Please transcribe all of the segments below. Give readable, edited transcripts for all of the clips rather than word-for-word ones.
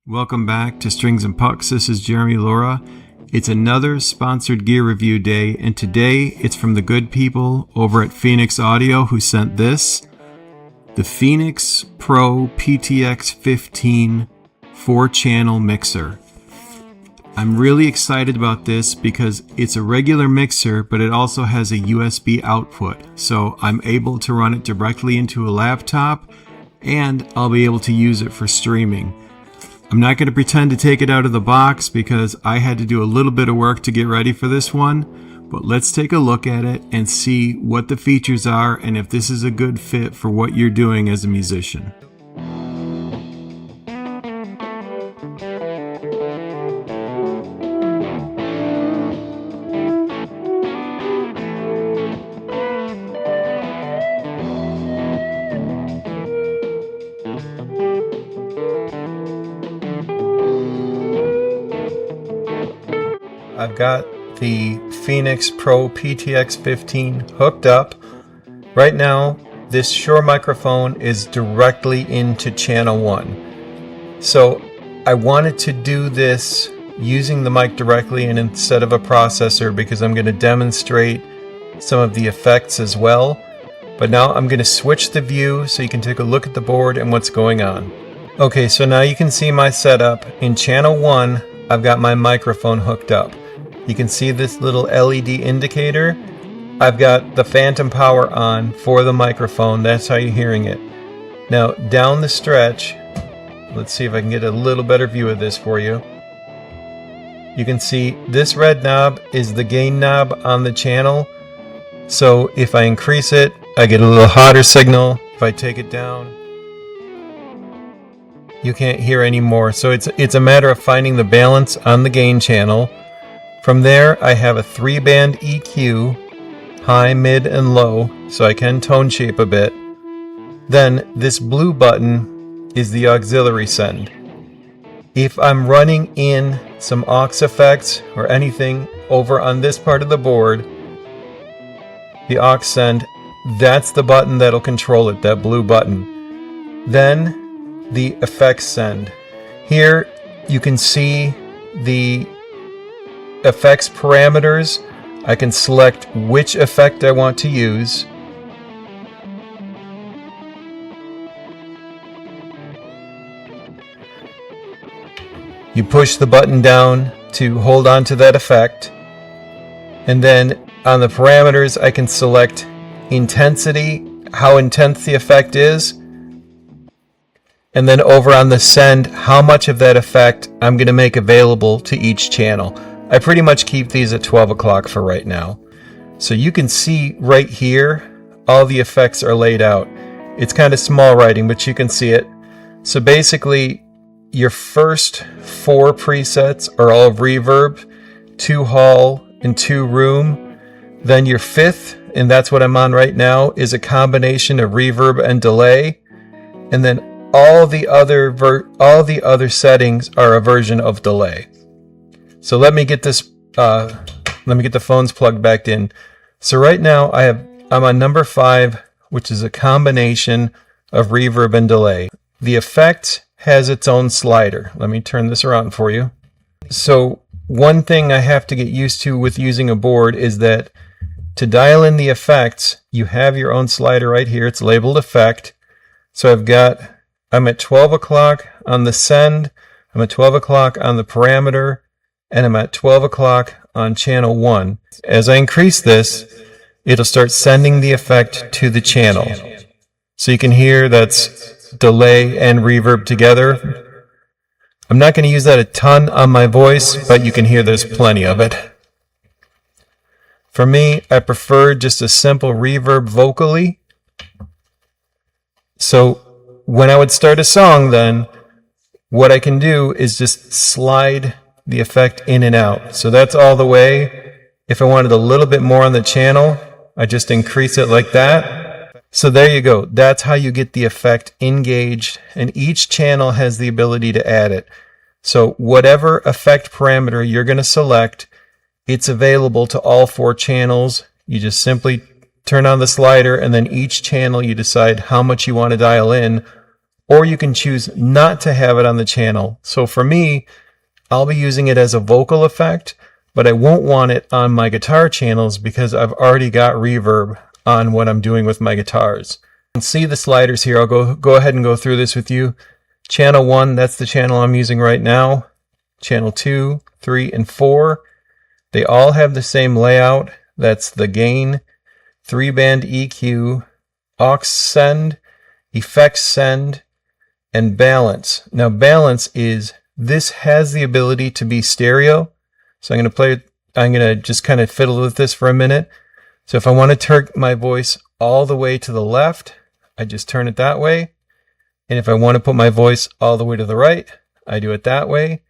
Welcome back to Strings and Pucks. This is Jeremy Laura. It's another sponsored gear review day, and today it's from the good people over at Phenyx Audio who sent this, the Phenyx PTX-15 4-channel mixer. I'm really excited about this because it's a regular mixer, but it also has a USB output, so I'm able to run it directly into a laptop, and I'll be able to use it for streaming. I'm not going to pretend to take it out of the box because I had to do a little bit of work to get ready for this one, but let's take a look at it and see what the features are and if this is a good fit for what you're doing as a musician. I've got the Phenyx PTX-15 hooked up. Right now, this Shure microphone is directly into channel 1. So I wanted to do this using the mic directly and instead of a processor because I'm going to demonstrate some of the effects as well. But now I'm going to switch the view so you can take a look at the board and what's going on. Okay, so now you can see my setup. In channel 1, I've got my microphone hooked up. You can see this little LED indicator. I've got the phantom power on for the microphone. That's how you're hearing it. Now down the stretch, let's see if I can get a little better view of this for you. You can see this red knob is the gain knob on the channel. So if I increase it, I get a little hotter signal. If I take it down, you can't hear anymore. So it's a matter of finding the balance on the gain channel. From there, I have a 3-band EQ, high, mid, and low, so I can tone shape a bit. Then this blue button is the auxiliary send. If I'm running in some aux effects or anything over on this part of the board, the aux send, that's the button that'll control it, that blue button. Then the effects send. Here you can see the effects parameters. I can select which effect I want to use. You push the button down to hold on to that effect. And then on the parameters, I can select intensity, how intense the effect is. And then over on the send, how much of that effect I'm going to make available to each channel. I pretty much keep these at 12 o'clock for right now. So you can see right here, all the effects are laid out. It's kind of small writing, but you can see it. So basically, your first 4 presets are all reverb, 2 hall, and 2 room. Then your 5th, and that's what I'm on right now, is a combination of reverb and delay. And then all the other settings are a version of delay. So let me get this. Let me get the phones plugged back in. So right now I'm on number 5, which is a combination of reverb and delay. The effect has its own slider. Let me turn this around for you. So one thing I have to get used to with using a board is that to dial in the effects, you have your own slider right here. It's labeled effect. So I'm at 12 o'clock on the send. I'm at 12 o'clock on the parameter. And I'm at 12 o'clock on channel 1. As I increase this, it'll start sending the effect to the channel. So you can hear that's delay and reverb together. I'm not going to use that a ton on my voice, but you can hear there's plenty of it. For me, I prefer just a simple reverb vocally. So when I would start a song then, what I can do is just slide the effect in and out. So that's all the way. If I wanted a little bit more on the channel, I just increase it like that. So there you go. That's how you get the effect engaged, and each channel has the ability to add it. So whatever effect parameter you're going to select, it's available to all 4 channels. You just simply turn on the slider, and then each channel you decide how much you want to dial in, or you can choose not to have it on the channel. So for me, I'll be using it as a vocal effect, but I won't want it on my guitar channels because I've already got reverb on what I'm doing with my guitars. You can see the sliders here. I'll go ahead and go through this with you. Channel 1, that's the channel I'm using right now. Channel 2, 3, and 4. They all have the same layout. That's the gain, 3-band EQ, aux send, effects send, and balance. Now balance is, this has the ability to be stereo. So I'm going to just kind of fiddle with this for a minute. So if I want to turn my voice all the way to the left, I just turn it that way. And if I want to put my voice all the way to the right, I do it that way.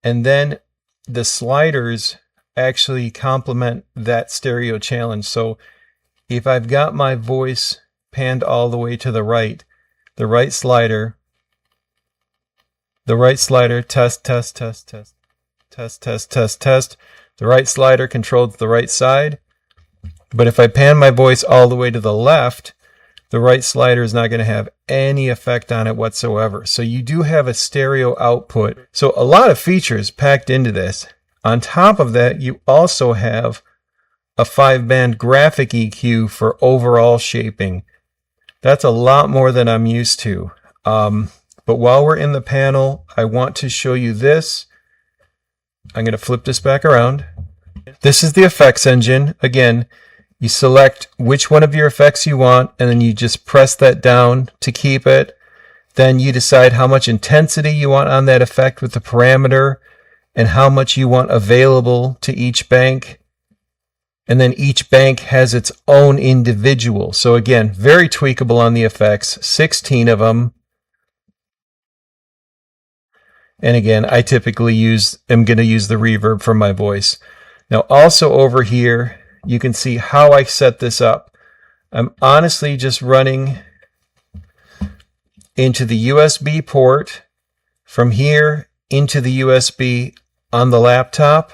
And then the sliders actually complement that stereo challenge. So if I've got my voice panned all the way to the right slider, test, test, test, test, test, test, test, test. The right slider controls the right side. But if I pan my voice all the way to the left, the right slider is not going to have any effect on it whatsoever. So you do have a stereo output. So a lot of features packed into this. On top of that, you also have a 5-band graphic EQ for overall shaping. That's a lot more than I'm used to. But while we're in the panel, I want to show you this. I'm going to flip this back around. This is the effects engine. Again, you select which one of your effects you want, and then you just press that down to keep it. Then you decide how much intensity you want on that effect with the parameter and how much you want available to each bank. And then each bank has its own individual. So again, very tweakable on the effects, 16 of them. And again, I typically am going to use the reverb for my voice. Now also over here, you can see how I set this up. I'm honestly just running into the USB port, from here into the USB on the laptop.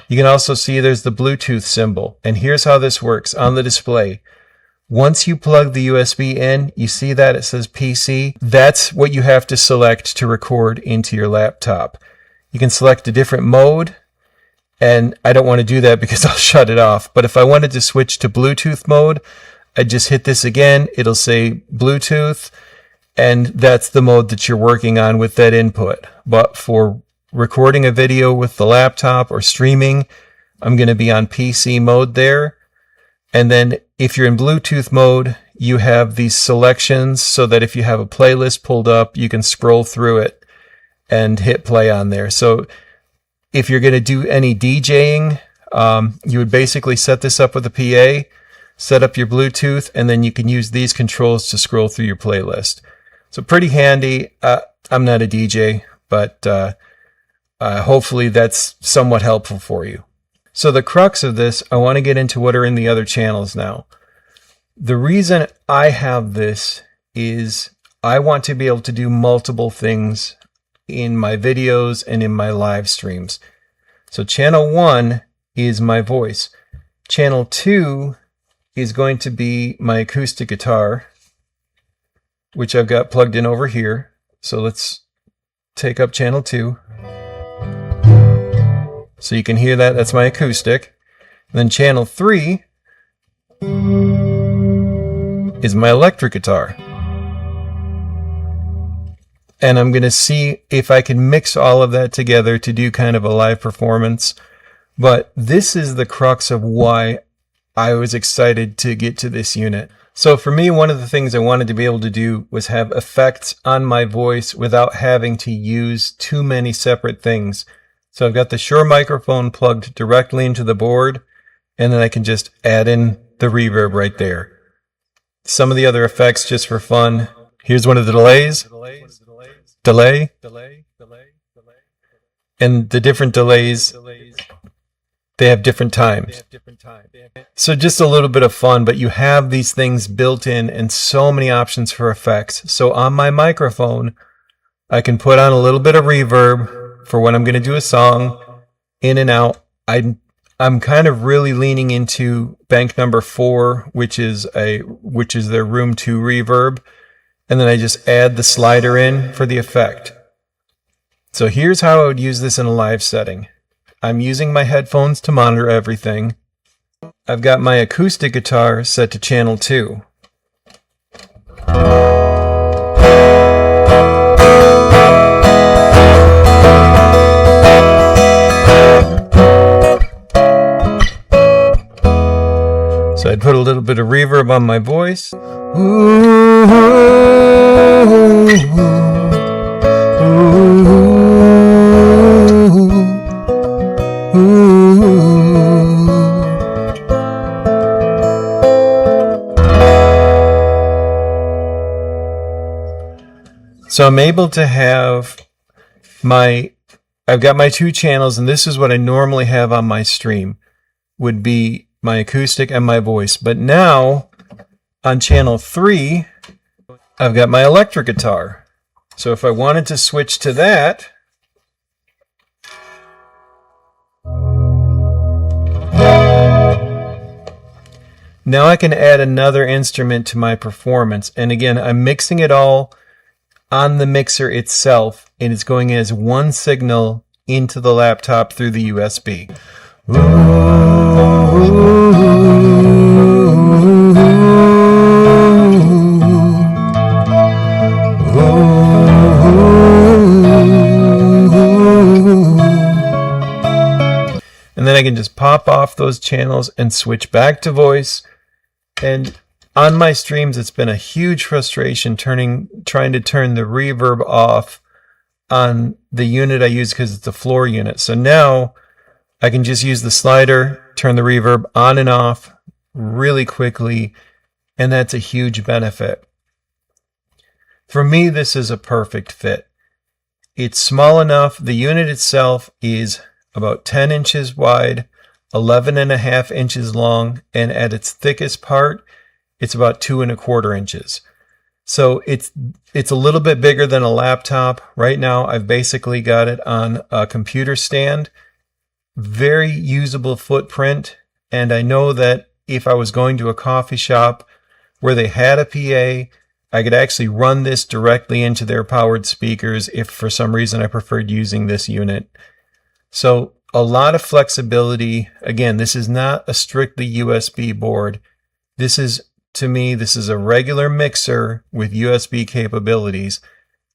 You can also see there's the Bluetooth symbol. And here's how this works on the display. Once you plug the USB in, you see that it says PC. That's what you have to select to record into your laptop. You can select a different mode, and I don't want to do that because I'll shut it off. But if I wanted to switch to Bluetooth mode, I just hit this again. It'll say Bluetooth, and that's the mode that you're working on with that input. But for recording a video with the laptop or streaming, I'm going to be on PC mode there. And then if you're in Bluetooth mode, you have these selections so that if you have a playlist pulled up, you can scroll through it and hit play on there. So if you're going to do any DJing, you would basically set this up with a PA, set up your Bluetooth, and then you can use these controls to scroll through your playlist. So pretty handy. I'm not a DJ, but hopefully that's somewhat helpful for you. So the crux of this, I want to get into what are in the other channels now. The reason I have this is I want to be able to do multiple things in my videos and in my live streams. So channel 1 is my voice. Channel 2 is going to be my acoustic guitar, which I've got plugged in over here. So let's take up channel 2. So you can hear that, that's my acoustic. And then channel 3 is my electric guitar. And I'm going to see if I can mix all of that together to do kind of a live performance. But this is the crux of why I was excited to get to this unit. So for me, one of the things I wanted to be able to do was have effects on my voice without having to use too many separate things. So I've got the Shure microphone plugged directly into the board, and then I can just add in the reverb right there. Some of the other effects just for fun. Here's one of the delays. Delay. And the different delays, they have different times. So just a little bit of fun, but you have these things built in and so many options for effects. So on my microphone, I can put on a little bit of reverb for when I'm going to do a song, in and out. I'm kind of really leaning into bank number 4, which is their room 2 reverb. and then I just add the slider in for the effect. So here's how I would use this in a live setting. I'm using my headphones to monitor everything. I've got my acoustic guitar set to channel 2. So I'd put a little bit of reverb on my voice. So I'm able to have I've got my 2 channels, and this is what I normally have on my stream, would be my acoustic and my voice. But now on channel 3, I've got my electric guitar. So if I wanted to switch to that, now I can add another instrument to my performance. And again, I'm mixing it all on the mixer itself, and it's going as one signal into the laptop through the USB. And then I can just pop off those channels and switch back to voice. And on my streams, it's been a huge frustration trying to turn the reverb off on the unit I use because it's a floor unit. So now I can just use the slider, turn the reverb on and off really quickly, and that's a huge benefit. For me, this is a perfect fit. It's small enough. The unit itself is about 10 inches wide, 11.5 inches long, and at its thickest part, it's about 2.25 inches. So it's a little bit bigger than a laptop. Right now, I've basically got it on a computer stand. Very usable footprint. And I know that if I was going to a coffee shop where they had a PA, I could actually run this directly into their powered speakers if for some reason I preferred using this unit. So a lot of flexibility. Again, this is not a strictly USB board. To me, this is a regular mixer with USB capabilities.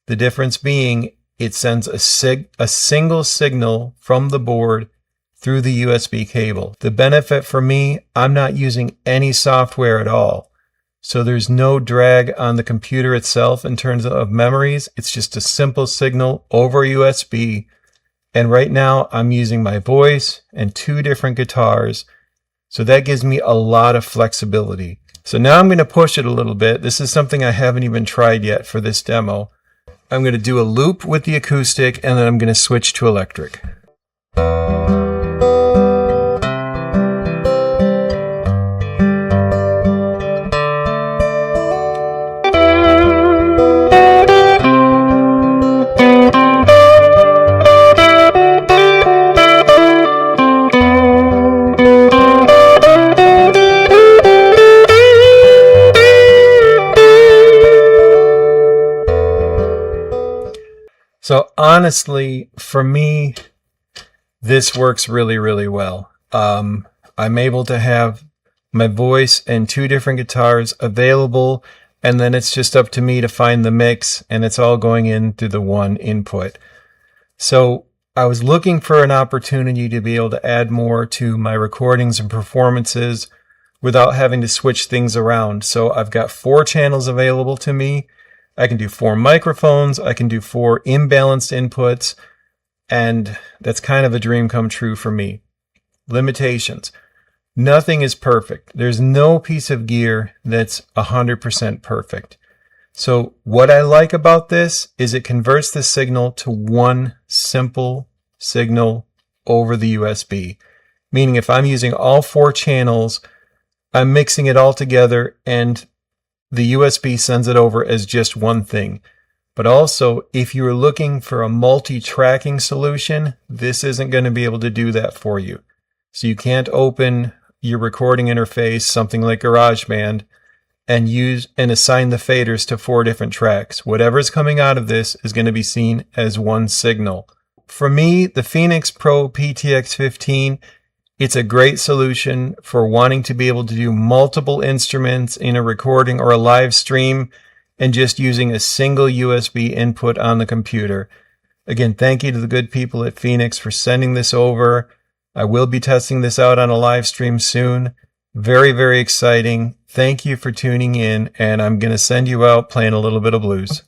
The difference being it sends a single signal from the board through the USB cable. The benefit for me, I'm not using any software at all. So there's no drag on the computer itself in terms of memories. It's just a simple signal over USB. And right now I'm using my voice and 2 different guitars. So that gives me a lot of flexibility. So now I'm going to push it a little bit. This is something I haven't even tried yet for this demo. I'm going to do a loop with the acoustic, and then I'm going to switch to electric. So honestly, for me, this works really, really well. I'm able to have my voice and 2 different guitars available, and then it's just up to me to find the mix, and it's all going in through the one input. So I was looking for an opportunity to be able to add more to my recordings and performances without having to switch things around. So I've got 4 channels available to me. I can do 4 microphones, I can do 4 imbalanced inputs, and that's kind of a dream come true for me. Limitations. Nothing is perfect. There's no piece of gear that's 100% perfect. So what I like about this is it converts the signal to one simple signal over the USB. Meaning if I'm using all 4 channels, I'm mixing it all together and the USB sends it over as just one thing. But also, if you're looking for a multi-tracking solution, this isn't going to be able to do that for you. So you can't open your recording interface, something like GarageBand, and use and assign the faders to 4 different tracks. Whatever's coming out of this is going to be seen as one signal. For me, the Phenyx PTX-15, it's a great solution for wanting to be able to do multiple instruments in a recording or a live stream and just using a single USB input on the computer. Again, thank you to the good people at Phenyx for sending this over. I will be testing this out on a live stream soon. Very, very exciting. Thank you for tuning in, and I'm going to send you out playing a little bit of blues.